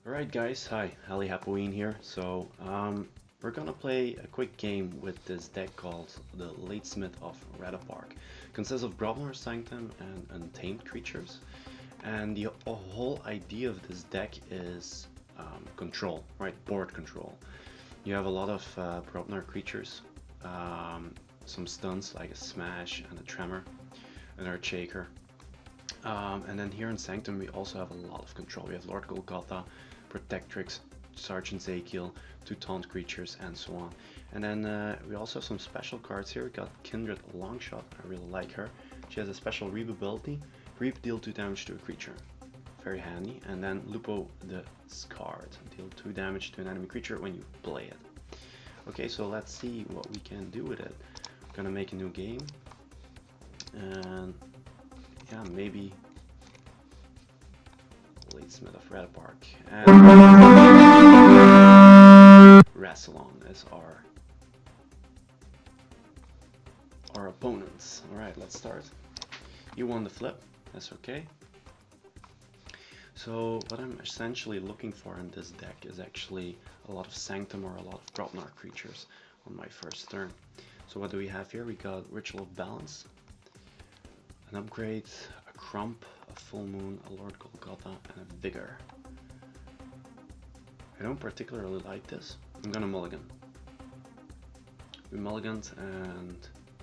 Alright guys, hi, Ali Halloween here. We're gonna play a quick game with this deck called the Latesmith of Rattapark. Consists of Brobnar Sanctum and Untamed creatures. And the whole idea of this deck is control, right? Board control. You have a lot of Brobnar creatures, some stuns like a Smash and a Tremor, an Earthshaker. And then here in Sanctum we also have a lot of control. We have Lord Golgotha, Protectrix, Sergeant Zakiel, 2 taunt creatures, and so on. And then we also have some special cards here. We got Kindred Longshot, I really like her. She has a special Reap ability. Reap, deal 2 damage to a creature. Very handy. And then Lupo the Scarred, deal 2 damage to an enemy creature when you play it. Okay, so let's see what we can do with it. I'm gonna make a new game. And yeah, maybe Latesmith of Rattapark and Rashly as our opponents. Alright, let's start. You won the flip, that's okay. So what I'm essentially looking for in this deck is actually a lot of Sanctum or a lot of Brobnar creatures on my first turn. So what do we have here? We got Ritual of Balance, an upgrade, a Crump, a Full Moon, a Lord Golgotha, and a Vigor. I don't particularly like this. I'm gonna mulligan. We mulliganed, and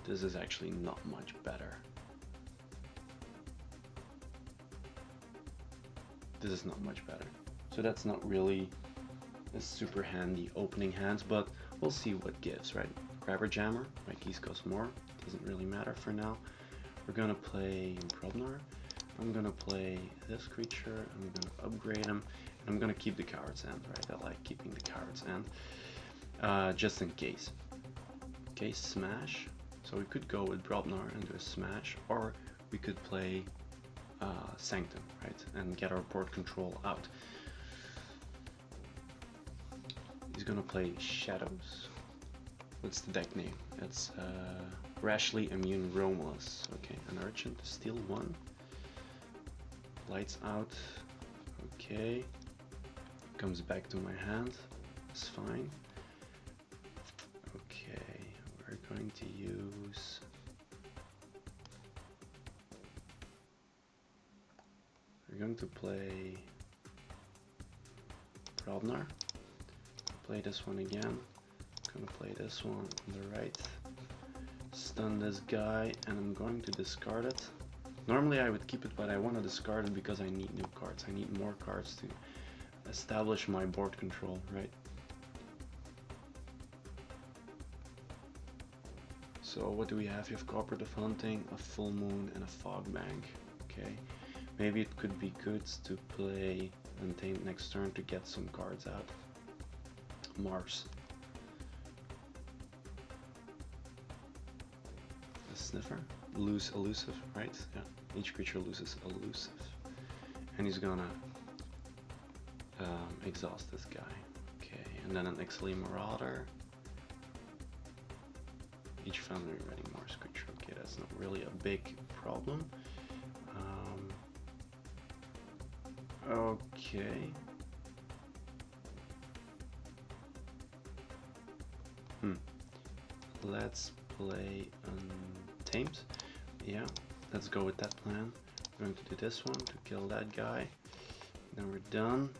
this is actually not much better. This is not much better. So that's not really a super handy opening hand, but we'll see what gives, right? Grabber Jammer, my keys cost more, doesn't really matter for now. We're gonna play Brobnar. I'm gonna play this creature, I'm gonna upgrade him, and I'm gonna keep the Coward's End, right? I like keeping the Coward's End, just in case. Okay, Smash. So we could go with Brobnar and do a Smash, or we could play Sanctum, right? And get our board control out. He's gonna play Shadows. What's the deck name? It's Rashly Immune Romulus. Okay, an Urchin to steal 1. Lights out. Okay. Comes back to my hand. It's fine. Okay, we're going to use... We're going to play Brobnar. Play this one again. Gonna play this one on the right. Stun this guy, and I'm going to discard it. Normally I would keep it, but I want to discard it because I need new cards. I need more cards to establish my board control, right? So what do we have? You have Cooperative Hunting, a Full Moon, and a Fog Bank. Okay, maybe it could be good to play Untamed next turn to get some cards out. Mars. Sniffer, lose elusive, right? Yeah, each creature loses elusive, and he's gonna exhaust this guy. Okay, and then an Exile Marauder. Each family ready Mars creature. Okay, that's not really a big problem. Okay. Let's play Untamed. Yeah, let's go with that plan. We're going to do this one to kill that guy. Then we're done.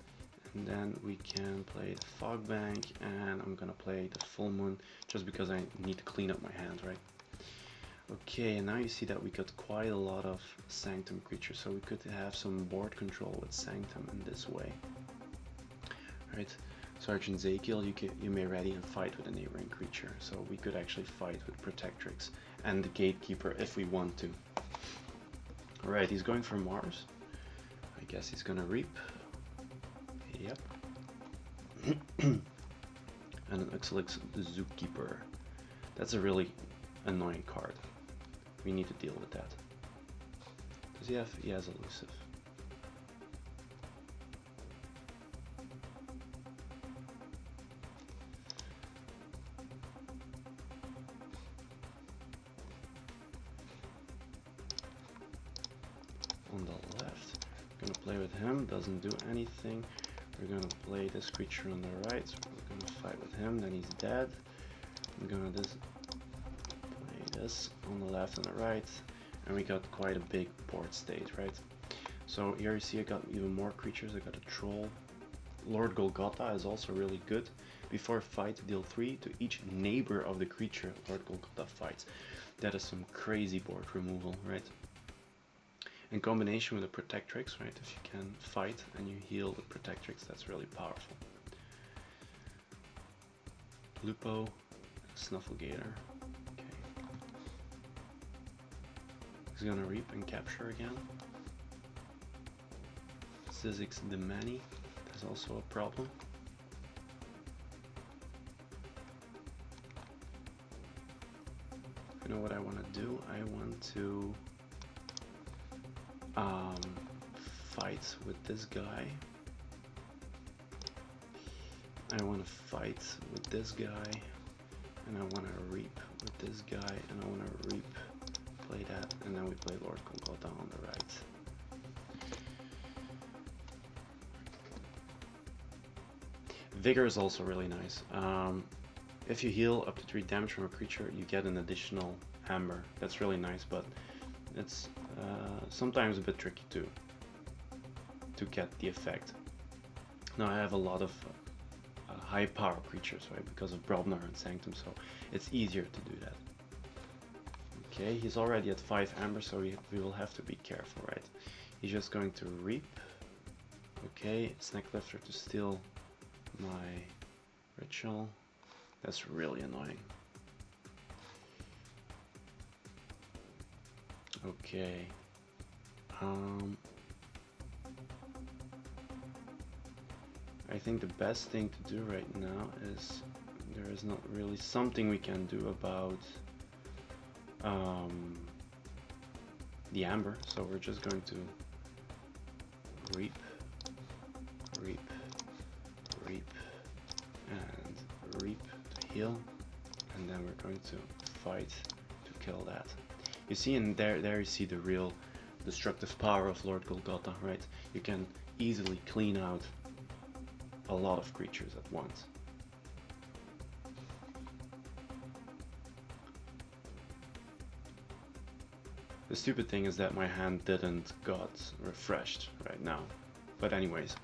And then we can play the Fog Bank, and I'm gonna play the Full Moon just because I need to clean up my hand, right? Okay, and now you see that we got quite a lot of Sanctum creatures, so we could have some board control with Sanctum in this way. Right? Sergeant Zakiel, you may ready and fight with a neighboring creature, so we could actually fight with Protectrix and the Gatekeeper if we want to. Alright, he's going for Mars. I guess he's gonna Reap. Yep. And an Exilix the Zookeeper. That's a really annoying card. We need to deal with that. Does he have? He has elusive. On the left, gonna play with him, doesn't do anything. We're gonna play this creature on the right. We're gonna fight with him, then he's dead. I'm gonna play this on the left and the right. And we got quite a big board state, right? So here you see I got even more creatures. I got a troll. Lord Golgotha is also really good. Before fight, deal 3 to each neighbor of the creature Lord Golgotha fights. That is some crazy board removal, right? In combination with the Protectrix, right? If you can fight and you heal with Protectrix, that's really powerful. Lupo, Snufflegator. Okay. He's gonna reap and capture again. Sizzix Demani, that's also a problem. You know what I want to do? I want to fight with this guy. I want to fight with this guy, and I want to reap with this guy, and I want to reap, play that, and then we play Lord Golgotha on the right. Vigor is also really nice. If you heal up to 3 damage from a creature, you get an additional hammer. That's really nice, but it's sometimes a bit tricky to get the effect. Now I have a lot of high power creatures, right, because of Brobnar and Sanctum, so it's easier to do that. Okay, he's already at 5 amber, so we will have to be careful, right? He's just going to reap. Okay, Snacklifter to steal my ritual. That's really annoying. Okay. I think the best thing to do right now is there is not really something we can do about the amber, so we're just going to reap, reap, reap, and reap to heal, and then we're going to fight to kill that. You see in there you see the real destructive power of Lord Golgotha, right? You can easily clean out a lot of creatures at once. The stupid thing is that my hand didn't got refreshed right now. But anyways.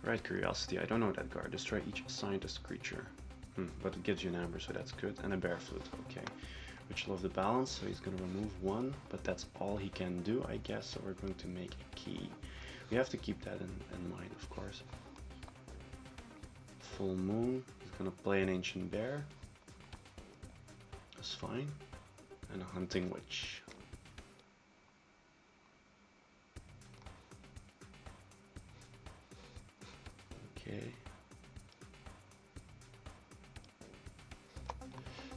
Right, Curiosity, I don't know that card. Destroy each scientist creature. But it gives you an amber, so that's good. And a bear flute, okay. Ritual of the Balance, so he's gonna remove 1, but that's all he can do, I guess, so we're going to make a key. We have to keep that in mind, of course. Full Moon, he's gonna play an Ancient Bear. That's fine. And a Hunting Witch. Okay.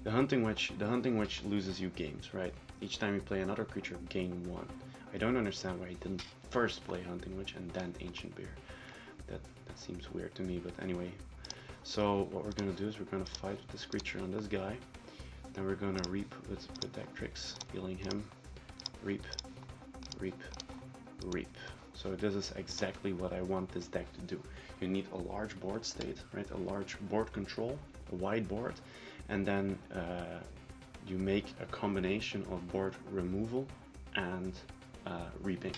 The Hunting Witch loses you games, right? Each time you play another creature, gain 1. I don't understand why he didn't first play Hunting Witch and then Ancient Bear. That seems weird to me, but anyway. So what we're gonna do is we're gonna fight with this creature on this guy. Then we're gonna reap with Protectrix, healing him. Reap, reap, reap. So this is exactly what I want this deck to do. You need a large board state, right? A large board control, a wide board, and then you make a combination of board removal and reaping.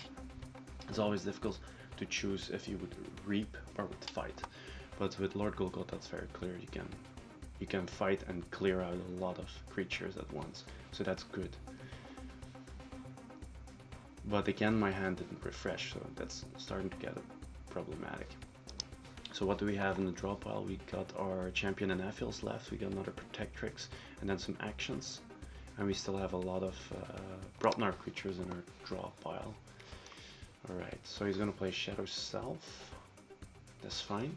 It's always difficult to choose if you would reap or would fight, but with Lord Golgotha it's very clear. You can fight and clear out a lot of creatures at once, so that's good. But again, my hand didn't refresh, so that's starting to get problematic. So what do we have in the draw pile? We got our Champion and Aphils left, we got another Protectrix, and then some actions. And we still have a lot of Brobnar creatures in our draw pile. Alright, so he's gonna play Shadow Self. That's fine.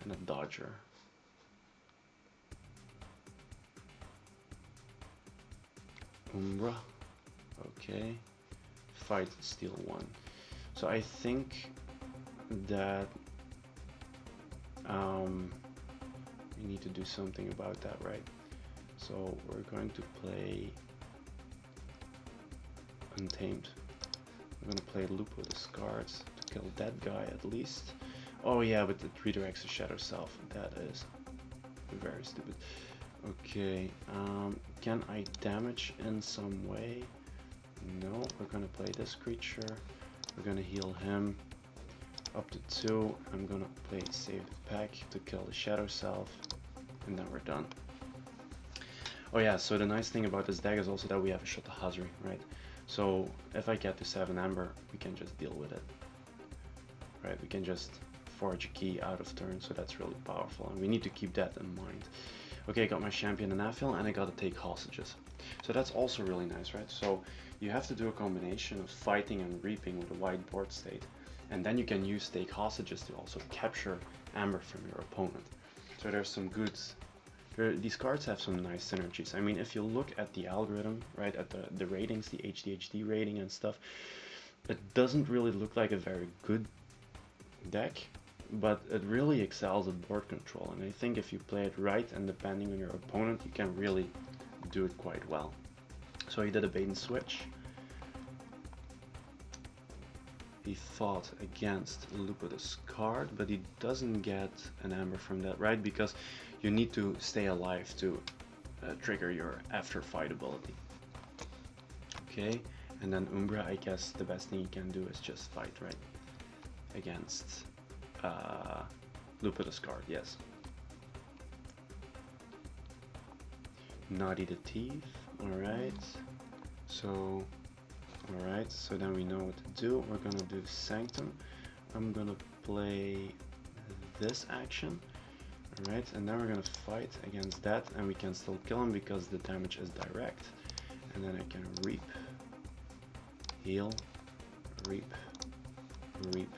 And a Dodger. Umbra. Okay. Fight, steal 1. So I think that we need to do something about that, right? So we're going to play Untamed. We're going to play Lupo discards to kill that guy at least. Oh yeah, but it redirects the Shadow Self. That is very stupid. Okay, can I damage in some way? No, we're gonna play this creature. We're gonna heal him up to 2. I'm gonna play Save the Pack to kill the Shadow Self, and then we're done. Oh yeah, so the nice thing about this deck is also that we have a Shot Hazri, right? So if I get to 7 Amber, we can just deal with it. Right, we can just forge a key out of turn, so that's really powerful, and we need to keep that in mind. Okay, I got my champion in Afil, and I gotta take hostages. So that's also really nice, right? So you have to do a combination of fighting and reaping with a wide board state, and then you can use take hostages to also capture Amber from your opponent. So there's some good... These cards have some nice synergies. I mean, if you look at the algorithm, right, at the ratings, the HDHD rating and stuff, it doesn't really look like a very good deck, but it really excels at board control, and I think if you play it right and depending on your opponent, you can really do it quite well. So he did a bait and switch. He fought against Lupus card, but he doesn't get an Amber from that, right? Because you need to stay alive to trigger your after fight ability. Okay, and then Umbra, I guess the best thing you can do is just fight, right? Against Lupus card, yes. Naughty the Thief, alright. So, alright, so then we know what to do. We're gonna do Sanctum. I'm gonna play this action, alright, and then we're gonna fight against that, and we can still kill him because the damage is direct. And then I can reap, heal, reap, reap,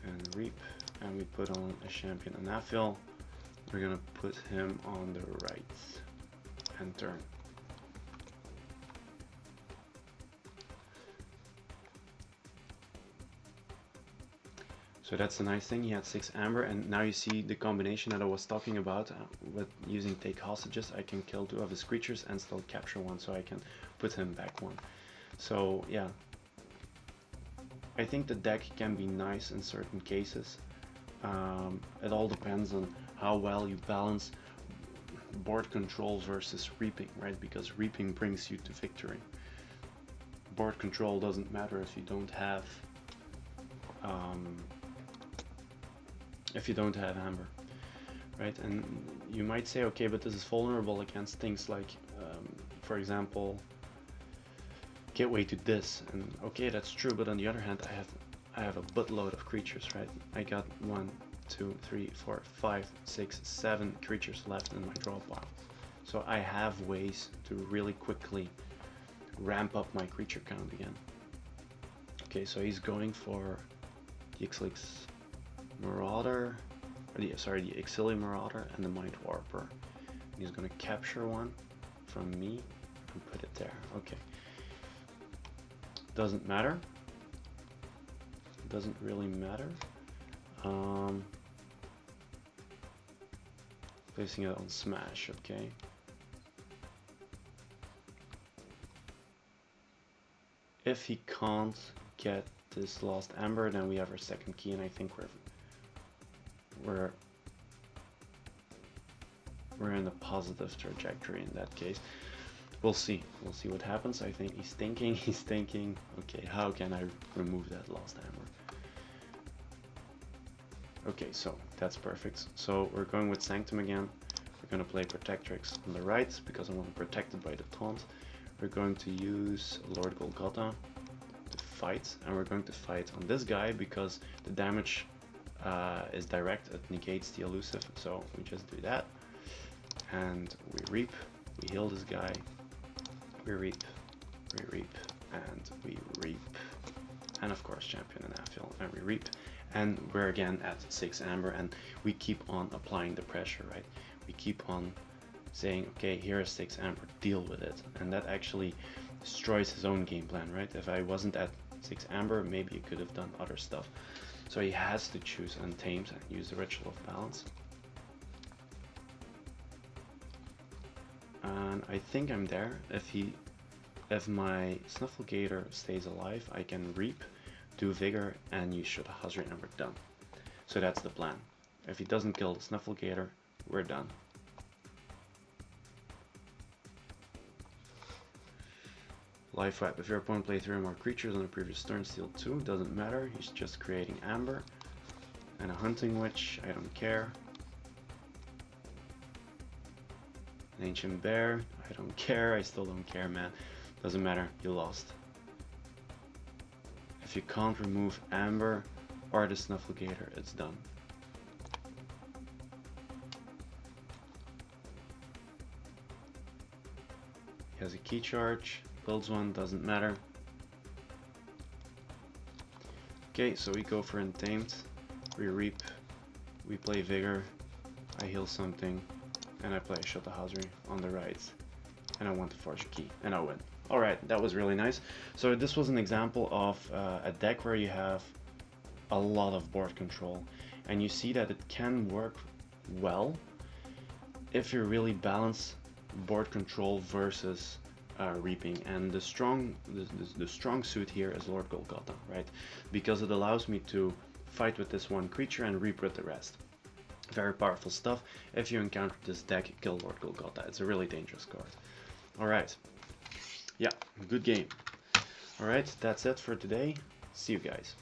and reap, and we put on a champion Anafil. We're gonna put him on the right and turn. So that's the nice thing, he had 6 Amber, and now you see the combination that I was talking about with using take hostages. I can kill 2 of his creatures and still capture 1, so I can put him back 1. So yeah, I think the deck can be nice in certain cases. It all depends on how well you balance board control versus reaping, right? Because reaping brings you to victory. Board control doesn't matter if you don't have Amber, right? And you might say, okay, but this is vulnerable against things like, for example, gateway to this, and okay, that's true, but on the other hand, I have a buttload of creatures, right? I got 1, 2, 3, 4, 5, 6, 7 creatures left in my draw pile, so I have ways to really quickly ramp up my creature count again. Okay, so he's going for the Ixlix Marauder, or the Exili Marauder and the Mind Warper. And he's gonna capture 1 from me and put it there. Okay. Doesn't matter. Doesn't really matter. Placing it on Smash, okay. If he can't get this last Amber, then we have our second key, and I think we're in a positive trajectory in that case. We'll see what happens. I think he's thinking, okay, how can I remove that last Amber? Okay, so that's perfect. So we're going with Sanctum again. We're going to play Protectrix on the right because I want to protect it by the taunt. We're going to use Lord Golgotha to fight, and we're going to fight on this guy because the damage is direct, it negates the elusive, so we just do that. And we reap, we heal this guy, we reap, and we reap. And of course champion and Afil, and we reap. And we're again at 6 Amber, and we keep on applying the pressure, right? We keep on saying, okay, here is 6 Amber, deal with it. And that actually destroys his own game plan, right? If I wasn't at 6 Amber, maybe he could have done other stuff. So he has to choose Untamed and use the Ritual of Balance. And I think I'm there. If my Snufflegator stays alive, I can reap, do Vigor, and use Shot Hazri, and we're done. So that's the plan. If he doesn't kill the Snufflegator, we're done. Life Web. If your opponent played 3 or more creatures on a previous turn, steal 2. Doesn't matter. He's just creating Amber. And a Hunting Witch. I don't care. An Ancient Bear. I don't care. I still don't care, man. Doesn't matter. You lost. If you can't remove Amber or the Snufflegator, it's done. He has a Key Charge. Builds one, doesn't matter. Okay, so we go for Untamed. We Reap. We play Vigor. I heal something. And I play a Shuttlehousery on the right. And I want to forge a key. And I win. Alright, that was really nice. So this was an example of a deck where you have a lot of board control. And you see that it can work well if you really balance board control versus reaping, and the strong suit here is Lord Golgotha, right? Because it allows me to fight with this one creature and reap with the rest. Very powerful stuff. If you encounter this deck, kill Lord Golgotha. It's a really dangerous card. Alright. Yeah, good game. Alright, that's it for today. See you guys.